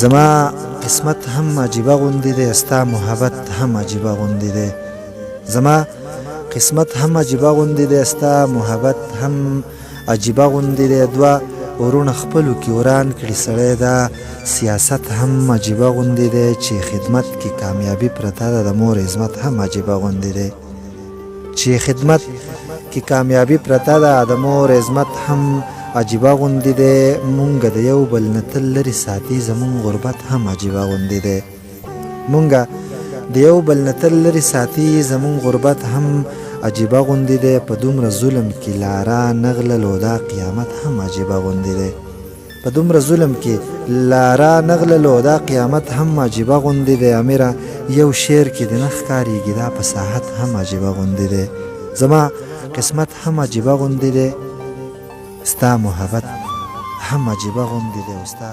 زما قسمت هم عجیبه غوندې دی، ستا محبت هم عجیبه غوندې دی. زما قسمت هم عجیبه غوندې دی، ستا محبت هم عجیبه غوندې دی. دوه ورونه خپلو کې وران کړي سړی، دا سیاست هم عجیبه غوندې دی. چې خدمت کې کامیابي پرته ده، د مور عظمت هم عجیبه غوندې دی. چې خدمت کې کامیابي پرته ده، د مور عظمت هم عجیبه غوندې دی. مونږه د یو بل نه تل لرې ساتي، زمونږ غربت هم عجیبه غوندې دی. مونږه د یو بل نه تل لرې ساتي، زمونږ غربت هم عجیبه غوندې دی. په دومره ظلم کې لاره نغللو، دا قیامت هم عجیبه غوندې دی. په دومره ظلم کې لاره نغللو، دا قیامت هم عجیبه غوندې دی. امیره یو شعر کې د نه ښکارېږي، دا فصاحت هم عجیبه غوندې دی. زما قسمت هم عجیبه غوندې دی، ستا محبت هم عجیبه غوندې دی. ستا